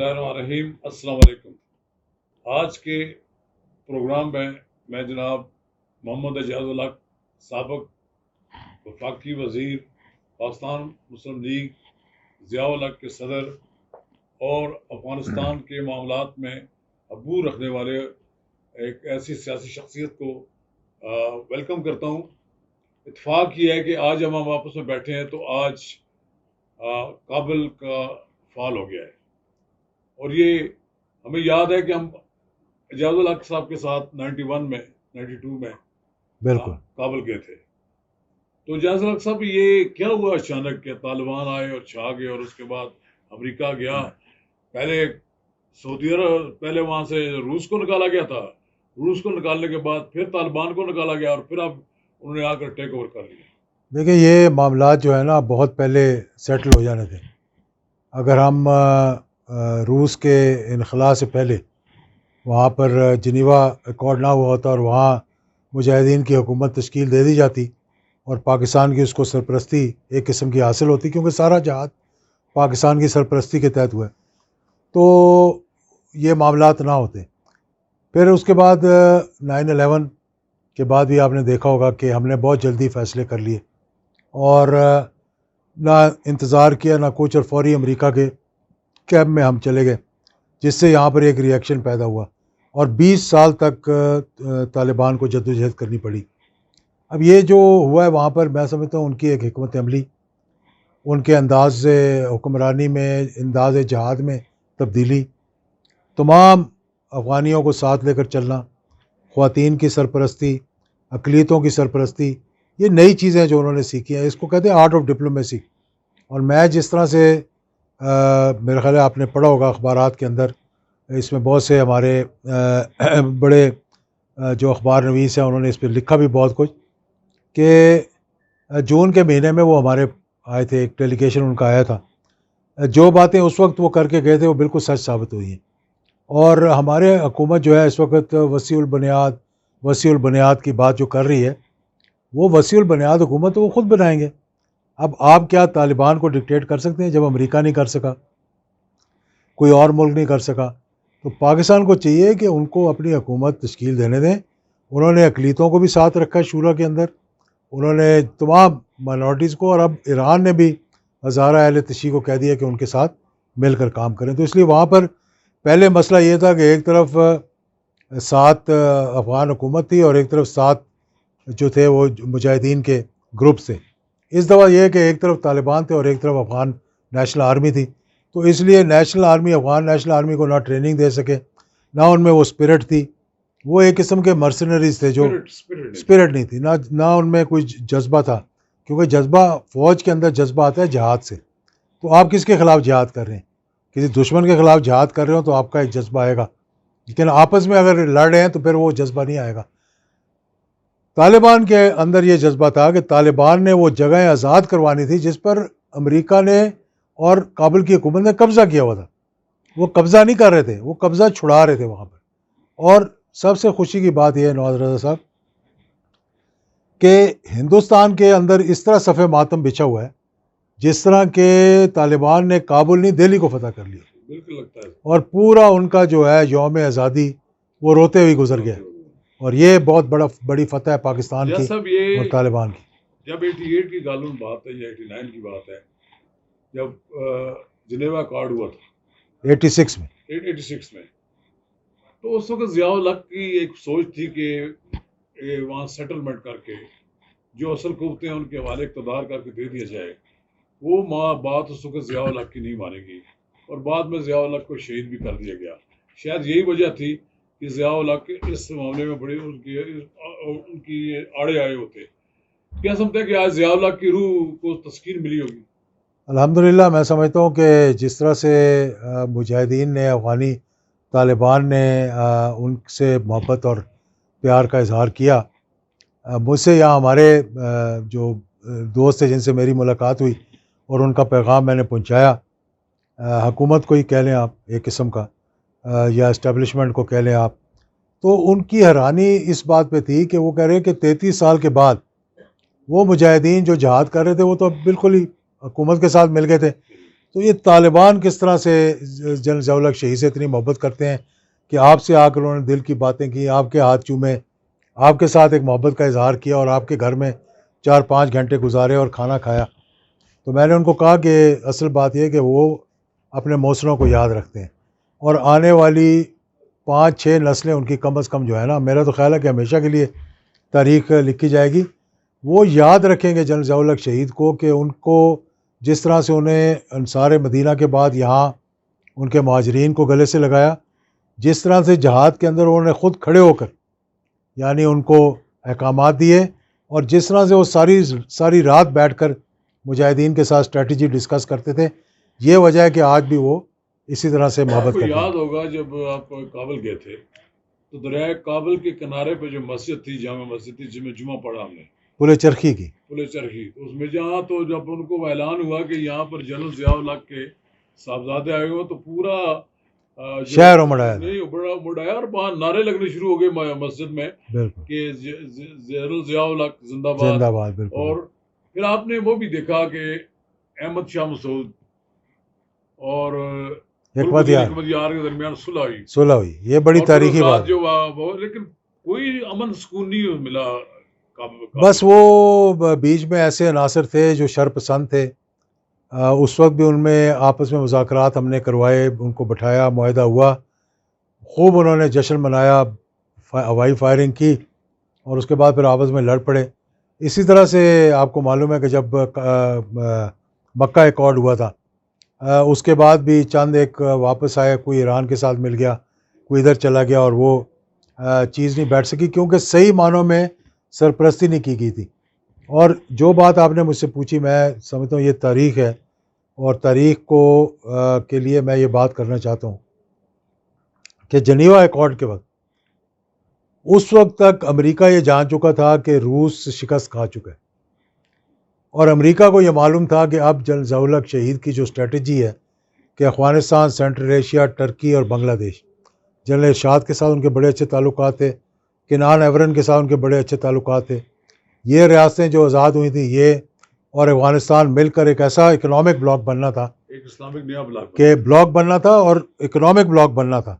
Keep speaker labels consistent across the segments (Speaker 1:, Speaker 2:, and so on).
Speaker 1: اللہ الرحمن الرحیم۔ السلام علیکم۔ آج کے پروگرام میں جناب محمد اعجاز الحق، سابق وفاقی وزیر، پاکستان مسلم لیگ، ضیاء الحق کے صدر اور افغانستان کے معاملات میں ابو رکھنے والے ایک ایسی سیاسی شخصیت کو ویلکم کرتا ہوں۔ اتفاق یہ ہے کہ آج ہم آپس میں بیٹھے ہیں تو آج کابل کا فال ہو گیا ہے، اور یہ ہمیں یاد ہے کہ ہم اعجاز الحق صاحب کے ساتھ 92 میں
Speaker 2: بالکل
Speaker 1: کابل گئے تھے۔ تو اعجاز الحق صاحب، یہ کیا ہوا اچانک کہ طالبان آئے اور چھا گئے، اور اس کے بعد امریکہ گیا، پہلے سعودی عرب، پہلے وہاں سے روس کو نکالا گیا تھا، روس کو نکالنے کے بعد پھر طالبان کو نکالا گیا، اور پھر اب انہوں نے آ کر ٹیک اوور کر لیا۔
Speaker 2: دیکھیں، یہ معاملات جو ہے نا بہت پہلے سیٹل ہو جانے تھے۔ اگر ہم روس کے انخلاء سے پہلے وہاں پر جنیوا ایکارڈ نہ ہوا ہوتا اور وہاں مجاہدین کی حکومت تشکیل دے دی جاتی اور پاکستان کی اس کو سرپرستی ایک قسم کی حاصل ہوتی، کیونکہ سارا جہاد پاکستان کی سرپرستی کے تحت ہوا ہے، تو یہ معاملات نہ ہوتے۔ پھر اس کے بعد 9/11 کے بعد بھی آپ نے دیکھا ہوگا کہ ہم نے بہت جلدی فیصلے کر لیے اور نہ انتظار کیا نہ کچھ، اور فوری امریکہ کے کیمپ میں ہم چلے گئے، جس سے یہاں پر ایک ریئیکشن پیدا ہوا اور 20 سال تک طالبان کو جدوجہد کرنی پڑی۔ اب یہ جو ہوا ہے وہاں پر، میں سمجھتا ہوں ان کی ایک حکمت عملی، ان کے انداز حکمرانی میں، انداز جہاد میں تبدیلی، تمام افغانیوں کو ساتھ لے کر چلنا، خواتین کی سرپرستی، اقلیتوں کی سرپرستی، یہ نئی چیزیں جو انہوں نے سیکھی ہیں، اس کو کہتے ہیں آرٹ آف ڈپلومیسی۔ اور میں جس طرح سے میرا خیال ہے آپ نے پڑھا ہوگا اخبارات کے اندر، اس میں بہت سے ہمارے بڑے جو اخبار نویس ہیں انہوں نے اس پہ لکھا بھی بہت کچھ، کہ جون کے مہینے میں وہ ہمارے آئے تھے، ایک ڈیلیگیشن ان کا آیا تھا، جو باتیں اس وقت وہ کر کے گئے تھے وہ بالکل سچ ثابت ہوئی ہیں، اور ہمارے حکومت جو ہے اس وقت وسیع البنیاد کی بات جو کر رہی ہے، وہ وسیع البنیاد حکومت وہ خود بنائیں گے۔ اب آپ کیا طالبان کو ڈکٹیٹ کر سکتے ہیں؟ جب امریکہ نہیں کر سکا، کوئی اور ملک نہیں کر سکا، تو پاکستان کو چاہیے کہ ان کو اپنی حکومت تشکیل دینے دیں۔ انہوں نے اقلیتوں کو بھی ساتھ رکھا ہے شورا کے اندر، انہوں نے تمام مائنورٹیز کو، اور اب ایران نے بھی ہزارہ اہل تشیع کو کہہ دیا کہ ان کے ساتھ مل کر کام کریں۔ تو اس لیے وہاں پر پہلے مسئلہ یہ تھا کہ ایک طرف 7 افغان حکومت تھی اور ایک طرف 7 جو تھے وہ مجاہدین کے گروپ تھے۔ اس دفعہ یہ ہے کہ ایک طرف طالبان تھے اور ایک طرف افغان نیشنل آرمی تھی، تو اس لیے افغان نیشنل آرمی کو نہ ٹریننگ دے سکے، نہ ان میں وہ اسپرٹ تھی، وہ ایک قسم کے مرسنریز تھے، جو اسپرٹ نہیں تھی، نہ ان میں کوئی جذبہ تھا، کیونکہ جذبہ فوج کے اندر جذبہ آتا ہے جہاد سے۔ تو آپ کس کے خلاف جہاد کر رہے ہیں؟ کسی دشمن کے خلاف جہاد کر رہے ہو تو آپ کا ایک جذبہ آئے گا، لیکن آپس میں اگر لڑ رہے ہیں تو پھر وہ جذبہ نہیں آئے گا۔ طالبان کے اندر یہ جذبہ تھا کہ طالبان نے وہ جگہیں آزاد کروانی تھی جس پر امریکہ نے اور کابل کی حکومت نے قبضہ کیا ہوا تھا۔ وہ قبضہ نہیں کر رہے تھے، وہ قبضہ چھڑا رہے تھے وہاں پر۔ اور سب سے خوشی کی بات یہ ہے نواز رضا صاحب کہ ہندوستان کے اندر اس طرح صف ماتم بچھا ہوا ہے جس طرح کہ طالبان نے کابل نہیں دہلی کو فتح کر لیا،
Speaker 1: بالکل لگتا ہے،
Speaker 2: اور پورا ان کا جو ہے یوم آزادی وہ روتے ہوئے گزر گیا، اور یہ بہت بڑی فتح ہے پاکستان کی اور طالبان کی۔
Speaker 1: جب 88 کی غالباً بات ہے یا 89 کی بات ہے، جب جنیوا ایکارڈ ہوا تھا
Speaker 2: 86 میں،
Speaker 1: تو اس وقت ضیاء الحق کی ایک سوچ تھی کہ وہاں سیٹلمنٹ کر کے جو اصل قوتیں ان کے حوالے اقتدار کر کے دے دیا جائے۔ وہ بات اس وقت ضیاء الحق کی نہیں مانے گی، اور بعد میں ضیاء الحق کو شہید بھی کر دیا گیا۔ شاید یہی وجہ تھی کہ ضیاء الحق اس معاملے میں بڑے ان کی آڑے آئے ہوتے۔ کیا سمجھتے ہیں کہ آج ضیاء الحق کی روح کو تسکین ملی ہوگی؟
Speaker 2: الحمدللہ، میں سمجھتا ہوں کہ جس طرح سے مجاہدین نے، افغانی طالبان نے ان سے محبت اور پیار کا اظہار کیا، مجھ سے یا ہمارے جو دوست ہیں جن سے میری ملاقات ہوئی اور ان کا پیغام میں نے پہنچایا، حکومت کو ہی کہہ لیں آپ ایک قسم کا، یا اسٹیبلشمنٹ کو کہہ لیں آپ، تو ان کی حیرانی اس بات پہ تھی کہ وہ کہہ رہے کہ 33 سال کے بعد وہ مجاہدین جو جہاد کر رہے تھے وہ تو بالکل ہی حکومت کے ساتھ مل گئے تھے، تو یہ طالبان کس طرح سے جنرل ضیاء الحق شہید سے اتنی محبت کرتے ہیں کہ آپ سے آ کر انہوں نے دل کی باتیں کی، آپ کے ہاتھ چومے، آپ کے ساتھ ایک محبت کا اظہار کیا اور آپ کے گھر میں 4-5 گھنٹے گزارے اور کھانا کھایا. تو میں نے ان کو کہا کہ اصل بات یہ ہے کہ وہ اپنے موثروں کو یاد رکھتے ہیں اور آنے والی 5-6 نسلیں ان کی کم از کم جو ہے نا، میرا تو خیال ہے کہ ہمیشہ کے لیے تاریخ لکھی جائے گی. وہ یاد رکھیں گے جنرل ضیاء الحق شہید کو کہ ان کو جس طرح سے انہیں انصار مدینہ کے بعد یہاں ان کے مہاجرین کو گلے سے لگایا، جس طرح سے جہاد کے اندر انہوں نے خود کھڑے ہو کر یعنی ان کو احکامات دیے، اور جس طرح سے وہ ساری رات بیٹھ کر مجاہدین کے ساتھ اسٹریٹجی ڈسکس کرتے تھے، یہ وجہ ہے کہ آج بھی وہ اسی طرح سے محبت
Speaker 1: آپ کو
Speaker 2: کرتے ہیں.
Speaker 1: یاد ہوگا جب آپ کابل گئے تھے تو دریائے کابل کے کنارے پہ جو مسجد تھی، جامع مسجد تھی، جس میں جمعہ پڑھا ہم نے،
Speaker 2: پل چرخی کی.
Speaker 1: پل چرخی، اس میں جہاں تو جب ان کو اعلان ہوا کہ یہاں پر جنرل ضیاء الحق کے صاحبزادے آئے ہوئے تو پورا
Speaker 2: شہر مڑایا تھا.
Speaker 1: نہیں بڑا مڑایا اور وہاں نعرے لگنے شروع ہو گئے مسجد میں
Speaker 2: بالکل
Speaker 1: کہ جنرل ضیاء الحق زندہ
Speaker 2: زندہ
Speaker 1: باد.
Speaker 2: باد. بالکل.
Speaker 1: اور پھر آپ نے وہ بھی دیکھا کہ احمد شاہ مسعود اور
Speaker 2: حکمت یار
Speaker 1: کے درمیان
Speaker 2: صلح ہوئی، یہ بڑی تاریخی بات.
Speaker 1: جو لیکن کوئی امن سکون نہیں ملا.
Speaker 2: بس وہ بیچ میں ایسے عناصر تھے جو شر پسند تھے. اس وقت بھی ان میں آپس میں مذاکرات ہم نے کروائے، ان کو بٹھایا، معاہدہ ہوا، خوب انہوں نے جشن منایا، ہوائی فائرنگ کی اور اس کے بعد پھر آپس میں لڑ پڑے. اسی طرح سے آپ کو معلوم ہے کہ جب مکہ ایکارڈ ہوا تھا، اس کے بعد بھی چند ایک واپس آئے، کوئی ایران کے ساتھ مل گیا، کوئی ادھر چلا گیا، اور وہ چیز نہیں بیٹھ سکی کیونکہ صحیح معنوں میں سرپرستی نہیں کی گئی تھی. اور جو بات آپ نے مجھ سے پوچھی، میں سمجھتا ہوں یہ تاریخ ہے، اور تاریخ کو کے لیے میں یہ بات کرنا چاہتا ہوں کہ جنیوا ایکارڈ کے وقت اس وقت تک امریکہ یہ جان چکا تھا کہ روس شکست کھا چکا ہے، اور امریکہ کو یہ معلوم تھا کہ اب جنرل ضیاء الحق شہید کی جو اسٹریٹجی ہے کہ افغانستان، سینٹرل ایشیا، ٹرکی اور بنگلہ دیش، جنرل ارشاد کے ساتھ ان کے بڑے اچھے تعلقات تھے، کنان ایورن کے ساتھ ان کے بڑے اچھے تعلقات تھے. یہ ریاستیں جو آزاد ہوئی تھیں، یہ اور افغانستان مل کر ایک ایسا اکنامک بلاک بننا تھا،
Speaker 1: ایک اسلامک نیا
Speaker 2: بلاک بننا تھا اور اکنامک بلاک بننا تھا.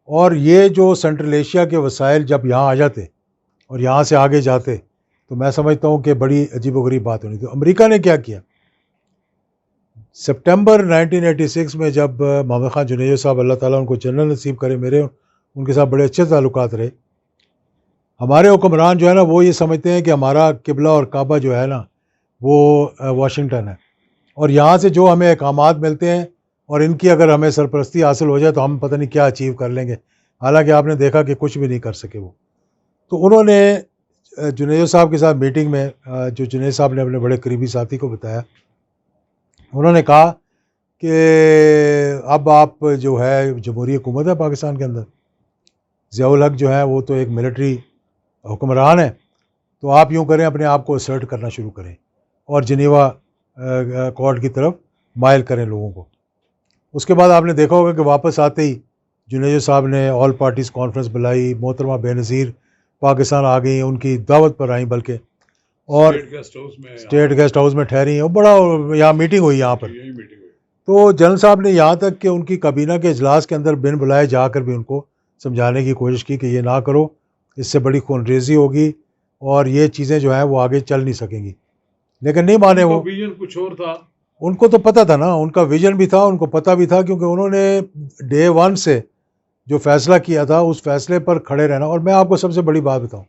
Speaker 2: اور یہ جو سینٹرل ایشیا کے وسائل جب یہاں آ جاتے اور یہاں سے آگے جاتے تو میں سمجھتا ہوں کہ بڑی عجیب و غریب بات ہونی تھی. امریکہ نے کیا کیا؟ سپٹمبر 1986 میں جب محمد خان جنیجو صاحب، اللہ تعالیٰ ان کو جنرل نصیب کرے، میرے ان کے ساتھ بڑے اچھے تعلقات رہے. ہمارے حکمران جو ہے نا، وہ یہ سمجھتے ہیں کہ ہمارا قبلہ اور کعبہ جو ہے نا وہ واشنگٹن ہے، اور یہاں سے جو ہمیں احکامات ملتے ہیں اور ان کی اگر ہمیں سرپرستی حاصل ہو جائے تو ہم پتہ نہیں کیا اچیو کر لیں گے. حالانکہ آپ نے دیکھا کہ کچھ بھی نہیں کر سکے وہ. تو انہوں نے جنیجو صاحب کے ساتھ میٹنگ میں، جو جنید صاحب نے اپنے بڑے قریبی ساتھی کو بتایا، انہوں نے کہا کہ اب آپ جو ہے جمہوری حکومت ہے پاکستان کے اندر، ضیاء الحق جو ہے وہ تو ایک ملٹری حکمران ہے، تو آپ یوں کریں، اپنے آپ کو اسرٹ کرنا شروع کریں اور جنیوا ایکارڈ کی طرف مائل کریں لوگوں کو. اس کے بعد آپ نے دیکھا ہوگا کہ واپس آتے ہی جنیجو صاحب نے آل پارٹیز کانفرنس بلائی، محترمہ بے نظیر پاکستان آ گئی، ان کی دعوت پر آئیں، بلکہ اور اسٹیٹ گیسٹ ہاؤس میں ٹھہری ہیں، اور بڑا یہاں میٹنگ ہوئی یہاں پر. تو جنرل صاحب نے یہاں تک کہ ان کی کابینہ کے اجلاس کے اندر بن بلائے جا کر بھی ان کو سمجھانے کی کوشش کی کہ یہ نہ کرو، اس سے بڑی خون ریزی ہوگی اور یہ چیزیں جو ہیں وہ آگے چل نہیں سکیں گی. لیکن نہیں مانے وہ.
Speaker 1: ویژن کچھ اور تھا،
Speaker 2: ان کو تو پتہ تھا نا، ان کا ویژن بھی تھا، ان کو پتہ بھی تھا، کیونکہ انہوں نے ڈے 1 سے جو فیصلہ کیا تھا اس فیصلے پر کھڑے رہنا. اور میں آپ کو سب سے بڑی بات بتاؤں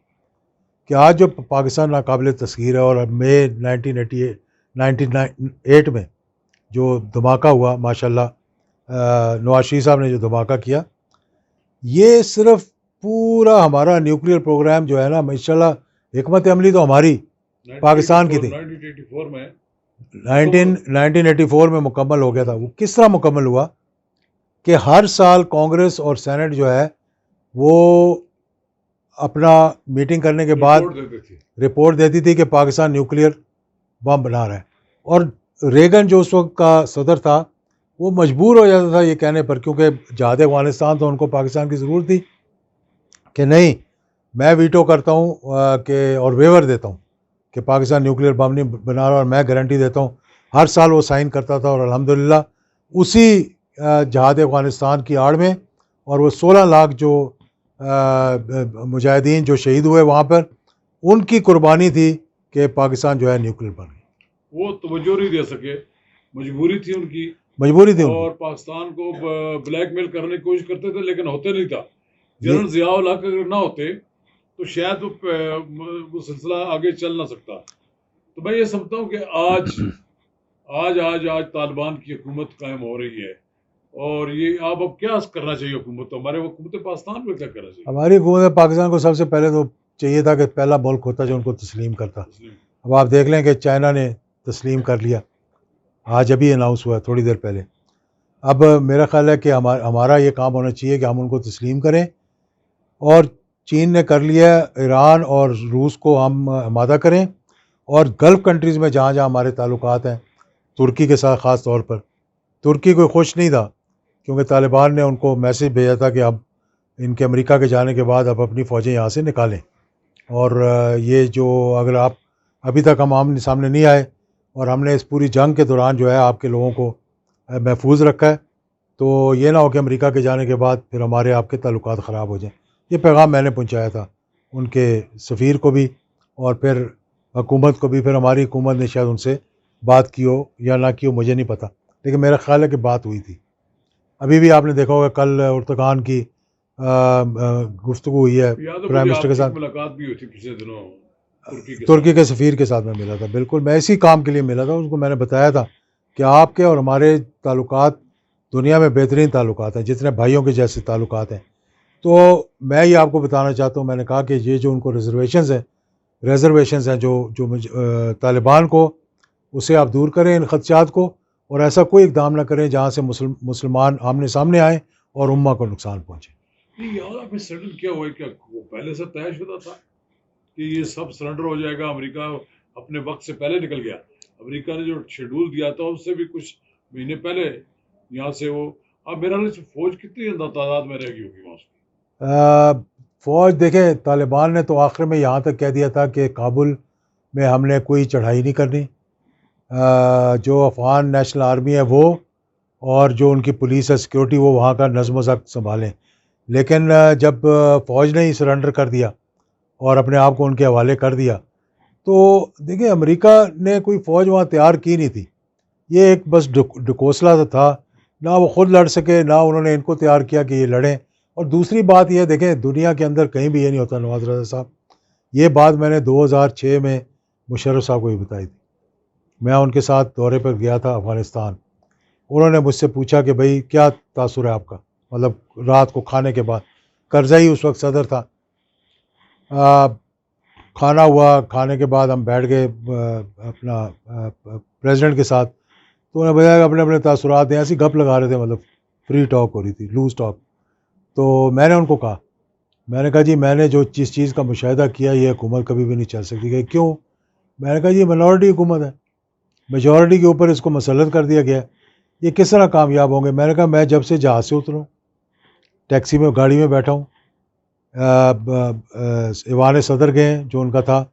Speaker 2: کہ آج جو پاکستان ناقابل تسخیر ہے، اور مئی 1998 میں جو دھماکہ ہوا، ماشاءاللہ نواز شریف صاحب نے جو دھماکہ کیا، یہ صرف پورا ہمارا نیوکلیئر پروگرام جو ہے نا، ماشاءاللہ حکمت عملی تو ہماری پاکستان کی تھی، 1984 میں مکمل ہو گیا تھا. وہ کس طرح مکمل ہوا کہ ہر سال کانگریس اور سینٹ جو ہے وہ اپنا میٹنگ کرنے کے بعد رپورٹ دیتی تھی کہ پاکستان نیوکلیئر بم بنا رہا ہے. اور ریگن جو اس وقت کا صدر تھا وہ مجبور ہو جاتا تھا یہ کہنے پر، کیونکہ جہاد افغانستان تو ان کو پاکستان کی ضرورت تھی، کہ نہیں میں ویٹو کرتا ہوں کہ اور ویور دیتا ہوں کہ پاکستان نیوکلیئر بم نہیں بنا رہا، اور میں گارنٹی دیتا ہوں. ہر سال وہ سائن کرتا تھا، اور الحمدللہ اسی جہاد افغانستان کی آڑ میں، اور وہ 16 لاکھ جو مجاہدین جو شہید ہوئے وہاں پر، ان کی قربانی تھی کہ پاکستان جو ہے نیوکلیر بن گئی.
Speaker 1: وہ توجہ نہیں دے سکے، مجبوری تھی ان کی،
Speaker 2: مجبوری تھی ان
Speaker 1: اور
Speaker 2: کی.
Speaker 1: پاکستان کو بلیک میل کرنے کی کوشش کرتے تھے لیکن ہوتے نہیں تھا.
Speaker 2: یہ
Speaker 1: جنرل ضیاء الحق اگر نہ ہوتے تو شاید وہ سلسلہ آگے چل نہ سکتا. تو میں یہ سمجھتا ہوں کہ آج طالبان کی حکومت قائم ہو رہی ہے، اور یہ اب کیا کرنا چاہیے حکومت، ہمارے حکومت پاکستان میں کیا کرنا چاہیے؟
Speaker 2: ہماری حکومت پاکستان کو سب سے پہلے تو چاہیے تھا کہ پہلا ملک ہوتا جو ان کو تسلیم کرتا. اب آپ دیکھ لیں کہ چائنا نے تسلیم کر لیا، آج ابھی اناؤنس ہوا ہے تھوڑی دیر پہلے. اب میرا خیال ہے کہ ہمارا یہ کام ہونا چاہیے کہ ہم ان کو تسلیم کریں، اور چین نے کر لیا، ایران اور روس کو ہم آمادہ کریں، اور گلف کنٹریز میں جہاں جہاں ہمارے تعلقات ہیں، ترکی کے ساتھ خاص طور پر. ترکی کوئی خوش نہیں تھا کیونکہ طالبان نے ان کو میسج بھیجا تھا کہ اب ان کے امریکہ کے جانے کے بعد اب اپنی فوجیں یہاں سے نکالیں، اور یہ جو اگر آپ ابھی تک ہم آمنے سامنے نہیں آئے، اور ہم نے اس پوری جنگ کے دوران جو ہے آپ کے لوگوں کو محفوظ رکھا ہے، تو یہ نہ ہو کہ امریکہ کے جانے کے بعد پھر ہمارے آپ کے تعلقات خراب ہو جائیں. یہ پیغام میں نے پہنچایا تھا ان کے سفیر کو بھی، اور پھر حکومت کو بھی. پھر ہماری حکومت نے شاید ان سے بات کی ہو یا نہ کی ہو، مجھے نہیں پتہ، لیکن میرا خیال ہے کہ بات ہوئی تھی. ابھی بھی آپ نے دیکھا ہوگا کل ارتقان کی گفتگو ہوئی ہے پرائم منسٹر کے ساتھ.
Speaker 1: ملاقات بھی ہوئی تھی پچھلے دنوں
Speaker 2: ترکی کے سفیر کے ساتھ میں ملا تھا. بالکل میں اسی کام کے لیے ملا تھا. اس کو میں نے بتایا تھا کہ آپ کے اور ہمارے تعلقات دنیا میں بہترین تعلقات ہیں، جتنے بھائیوں کے جیسے تعلقات ہیں. تو میں یہ آپ کو بتانا چاہتا ہوں، میں نے کہا کہ یہ جو ان کو ریزرویشنز ہیں جو طالبان کو، اسے آپ دور کریں ان خدشات کو، اور ایسا کوئی اقدام نہ کریں جہاں سے مسلمان آمنے سامنے آئیں اور امہ کو نقصان پہنچے.
Speaker 1: یہاں پہ سیٹل کیا ہوا ہے؟ کیا وہ پہلے سے طے شدہ تھا کہ یہ سب سرنڈر ہو جائے گا؟ امریکہ اپنے وقت سے پہلے نکل گیا. امریکہ نے جو شیڈول دیا تھا اس سے بھی کچھ مہینے پہلے یہاں سے وہ. اب میرا فوج کتنی تعداد میں رہ گئی ہوگی وہاں سے؟
Speaker 2: فوج دیکھیں، طالبان نے تو آخر میں یہاں تک کہہ دیا تھا کہ کابل میں ہم نے کوئی چڑھائی نہیں کرنی. جو افغان نیشنل آرمی ہے وہ، اور جو ان کی پولیس ہے سیکیورٹی، وہ وہاں کا نظم و ضبط سنبھالیں. لیکن جب فوج نے ہی سرنڈر کر دیا اور اپنے آپ کو ان کے حوالے کر دیا، تو دیکھیں امریکہ نے کوئی فوج وہاں تیار کی نہیں تھی. یہ ایک بس ڈکوسلا تھا، نہ وہ خود لڑ سکے نہ انہوں نے ان کو تیار کیا کہ یہ لڑیں. اور دوسری بات یہ دیکھیں، دنیا کے اندر کہیں بھی یہ نہیں ہوتا نواز رضا صاحب. یہ بات میں نے 2006 میں مشرف صاحب کو بھی بتائی تھی. میں ان کے ساتھ دورے پر گیا تھا افغانستان. انہوں نے مجھ سے پوچھا کہ بھائی کیا تاثر ہے آپ کا، مطلب رات کو کھانے کے بعد. کرزئی اس وقت صدر تھا. کھانا ہوا، کھانے کے بعد ہم بیٹھ گئے اپنا پریزیڈنٹ کے ساتھ. تو انہیں بتایا کہ اپنے اپنے تاثرات ہیں. ایسی گپ لگا رہے تھے، مطلب فری ٹاک ہو رہی تھی، لوز ٹاک. تو میں نے ان کو کہا، میں نے کہا جی میں نے جو جس چیز کا مشاہدہ کیا یہ حکومت کبھی بھی نہیں چل سکتی. کہ کیوں؟ میں نے کہا جی منورٹی حکومت ہے، میجورٹی کے اوپر اس کو مسلط کر دیا گیا، یہ کس طرح کامیاب ہوں گے؟ میں نے کہا میں جب سے جہاز سے اتروں، ٹیکسی میں گاڑی میں بیٹھا ہوں، ایوان صدر گئے ہیں جو ان کا تھا،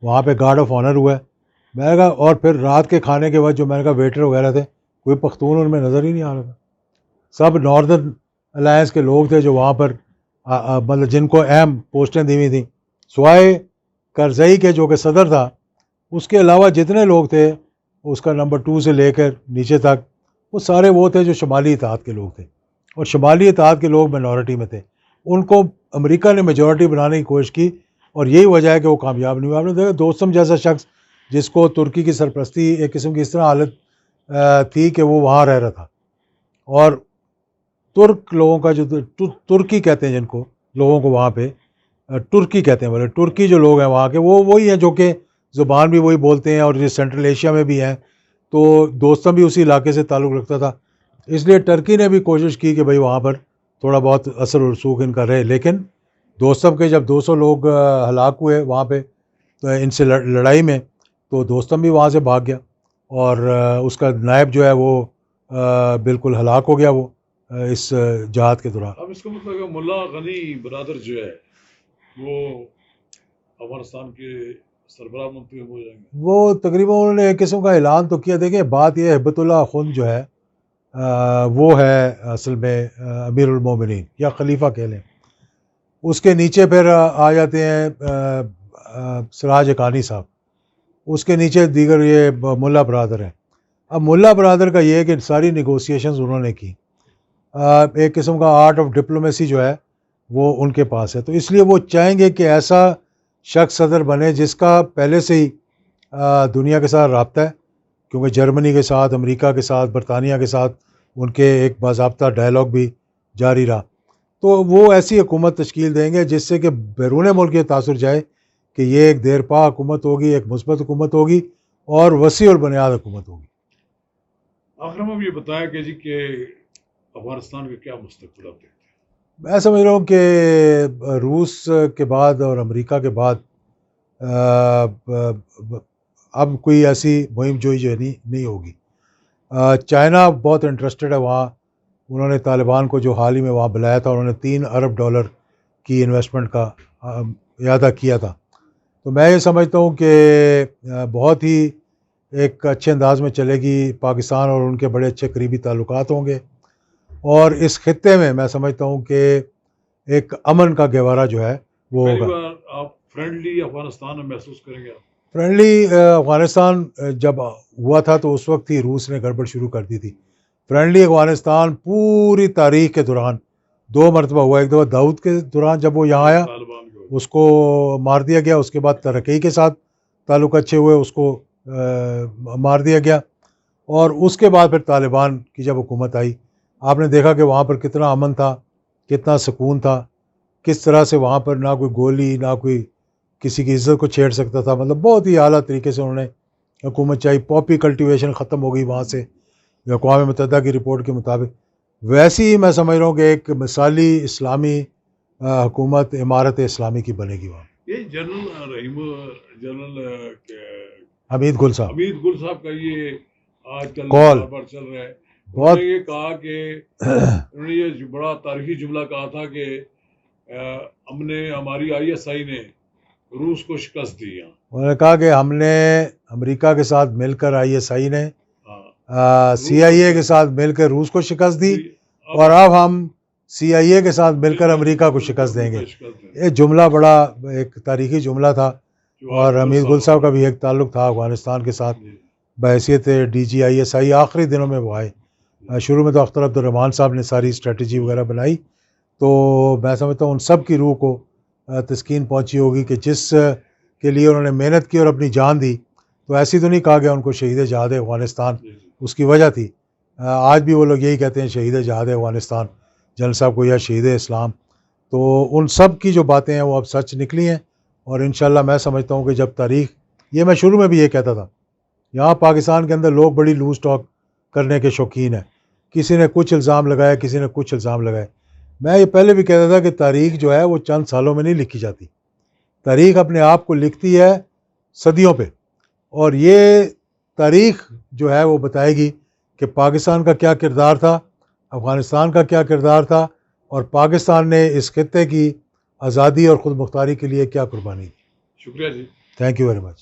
Speaker 2: وہاں پہ گارڈ آف آنر ہوا ہے. میں نے کہا اور پھر رات کے کھانے کے وقت جو میں نے کہا ویٹر وغیرہ تھے، کوئی پختون ان میں نظر ہی نہیں آ رہا تھا. سب ناردرن الائنس کے لوگ تھے جو وہاں پر مطلب جن کو اہم پوسٹیں دی ہوئی تھیں، سوائے کرزئی کے جو کہ صدر تھا. اس کے علاوہ جتنے لوگ تھے اس کا نمبر 2 سے لے کر نیچے تک، وہ سارے وہ تھے جو شمالی اتحاد کے لوگ تھے، اور شمالی اتحاد کے لوگ مینورٹی میں تھے. ان کو امریکہ نے میجورٹی بنانے کی کوشش کی، اور یہی وجہ ہے کہ وہ کامیاب نہیں ہوا. آپ نے دیکھا دوستم جیسا شخص جس کو ترکی کی سرپرستی ایک قسم کی اس طرح حالت تھی کہ وہ وہاں رہ رہا تھا، اور ترک لوگوں کا جو ترکی کہتے ہیں جن کو لوگوں کو وہاں پہ ترکی کہتے ہیں، بولے ترکی جو لوگ ہیں وہاں کے وہ وہی ہیں جو کہ زبان بھی وہی بولتے ہیں، اور یہ سینٹرل ایشیا میں بھی ہیں. تو دوستم بھی اسی علاقے سے تعلق رکھتا تھا. اس لیے ٹرکی نے بھی کوشش کی کہ بھئی وہاں پر تھوڑا بہت اثر و رسوخ ان کا رہے. لیکن دوستم کے جب 200 لوگ ہلاک ہوئے وہاں پہ ان سے لڑائی میں، تو دوستم بھی وہاں سے بھاگ گیا، اور اس کا نائب جو ہے وہ بالکل ہلاک ہو گیا وہ اس جہاد کے دوران.
Speaker 1: اب اس کا مطلب کہ ملا غنی برادر جو ہے وہ افغانستان کے سربراہ منتخب ہو جائیں گے.
Speaker 2: وہ تقریباً انہوں نے ایک قسم کا اعلان تو کیا. دیکھیں بات یہ ہے، ہبت اللہ خند جو ہے وہ ہے اصل میں امیر المومنین یا خلیفہ کہہ لیں. اس کے نیچے پھر آ جاتے ہیں سراج حقانی صاحب. اس کے نیچے دیگر یہ ملا برادر ہیں. اب ملا برادر کا یہ ہے کہ ساری نیگوسیشنز انہوں نے کی. ایک قسم کا آرٹ آف ڈپلومیسی جو ہے وہ ان کے پاس ہے. تو اس لیے وہ چاہیں گے کہ ایسا شخص صدر بنے جس کا پہلے سے ہی دنیا کے ساتھ رابطہ ہے، کیونکہ جرمنی کے ساتھ، امریکہ کے ساتھ، برطانیہ کے ساتھ ان کے ایک باضابطہ ڈائلاگ بھی جاری رہا. تو وہ ایسی حکومت تشکیل دیں گے جس سے کہ بیرون ملک یہ تاثر جائے کہ یہ ایک دیرپا حکومت ہوگی، ایک مثبت حکومت ہوگی اور وسیع البنیاد حکومت ہوگی.
Speaker 1: آخر میں یہ بتایا کہ جی کہ افغانستان کا کیا مستقبل آپ دیکھتے ہیں؟
Speaker 2: میں سمجھ رہا ہوں کہ روس کے بعد اور امریکہ کے بعد اب کوئی ایسی مہم جوئی جو نہیں ہوگی. چائنا بہت انٹرسٹڈ ہے وہاں. انہوں نے طالبان کو جو حال ہی میں وہاں بلایا تھا، انہوں نے $3 ارب کی انویسٹمنٹ کا اعادہ کیا تھا. تو میں یہ سمجھتا ہوں کہ بہت ہی ایک اچھے انداز میں چلے گی. پاکستان اور ان کے بڑے اچھے قریبی تعلقات ہوں گے، اور اس خطے میں سمجھتا ہوں کہ ایک امن کا گہوارہ جو ہے وہ
Speaker 1: پہلی
Speaker 2: ہوگا.
Speaker 1: بار آپ فرینڈلی افغانستان میں محسوس کریں گے؟
Speaker 2: فرینڈلی افغانستان جب ہوا تھا تو اس وقت ہی روس نے گڑبڑ شروع کر دی تھی. فرینڈلی افغانستان پوری تاریخ کے دوران 2 مرتبہ ہوا. ایک دفعہ داؤد کے دوران جب وہ یہاں آیا،
Speaker 1: طالبان کو
Speaker 2: اس کو مار دیا گیا. اس کے بعد ترکی کے ساتھ تعلق اچھے ہوئے، اس کو مار دیا گیا. اور اس کے بعد پھر طالبان کی جب حکومت آئی، آپ نے دیکھا کہ وہاں پر کتنا امن تھا، کتنا سکون تھا، کس طرح سے وہاں پر نہ کوئی گولی، نہ کوئی کسی کی عزت کو چھیڑ سکتا تھا. مطلب بہت ہی اعلیٰ طریقے سے انہوں نے حکومت چاہی. پاپی کلٹیویشن ختم ہو گئی وہاں سے، اقوام متحدہ کی رپورٹ کے مطابق. ویسی ہی میں سمجھ رہا ہوں کہ ایک مثالی اسلامی حکومت عمارت اسلامی کی بنے گی وہاں.
Speaker 1: یہ جنرل
Speaker 2: حمید گل صاحب
Speaker 1: حمید گل صاحب کا یہ آج کل
Speaker 2: کال
Speaker 1: بار بار چل رہا ہے. انہوں
Speaker 2: بہت
Speaker 1: نے یہ کہا کہ انہوں نے یہ بڑا تاریخی جملہ کہا تھا کہ ہم نے، ہماری ISI نے روس کو شکست دی.
Speaker 2: انہوں نے کہا کہ ہم نے امریکہ کے ساتھ مل کر ISI نے CIA کے ساتھ مل کر روس کو شکست دی، اور اب ہم CIA کے ساتھ مل کر امریکہ کو شکست دیں گے. یہ جملہ بڑا ایک تاریخی جملہ تھا. اور حمید گل صاحب کا بھی ایک تعلق تھا افغانستان کے ساتھ بحیثیت DG ISI. آخری دنوں میں وہ آئے. شروع میں تو اختر عبد الرحمان صاحب نے ساری اسٹریٹجی وغیرہ بنائی. تو میں سمجھتا ہوں ان سب کی روح کو تسکین پہنچی ہوگی کہ جس کے لیے انہوں نے محنت کی اور اپنی جان دی. تو ایسی تو نہیں کہا گیا ان کو شہید جہاد افغانستان، اس کی وجہ تھی. آج بھی وہ لوگ یہی کہتے ہیں شہید جہاد افغانستان جنرل صاحب کو، یا شہید اسلام. تو ان سب کی جو باتیں ہیں وہ اب سچ نکلی ہیں. اور انشاءاللہ میں سمجھتا ہوں کہ جب تاریخ، یہ میں شروع میں بھی یہ کہتا تھا، یہاں پاکستان کے اندر لوگ بڑی لوز ٹاک کرنے کے شوقین ہیں. کسی نے کچھ الزام لگایا، کسی نے کچھ الزام لگائے. میں یہ پہلے بھی کہتا تھا کہ تاریخ جو ہے وہ چند سالوں میں نہیں لکھی جاتی. تاریخ اپنے آپ کو لکھتی ہے صدیوں پہ. اور یہ تاریخ جو ہے وہ بتائے گی کہ پاکستان کا کیا کردار تھا، افغانستان کا کیا کردار تھا، اور پاکستان نے اس خطے کی آزادی اور خود مختاری کے لیے کیا قربانی کی.
Speaker 1: شکریہ جی.
Speaker 2: Thank you very much.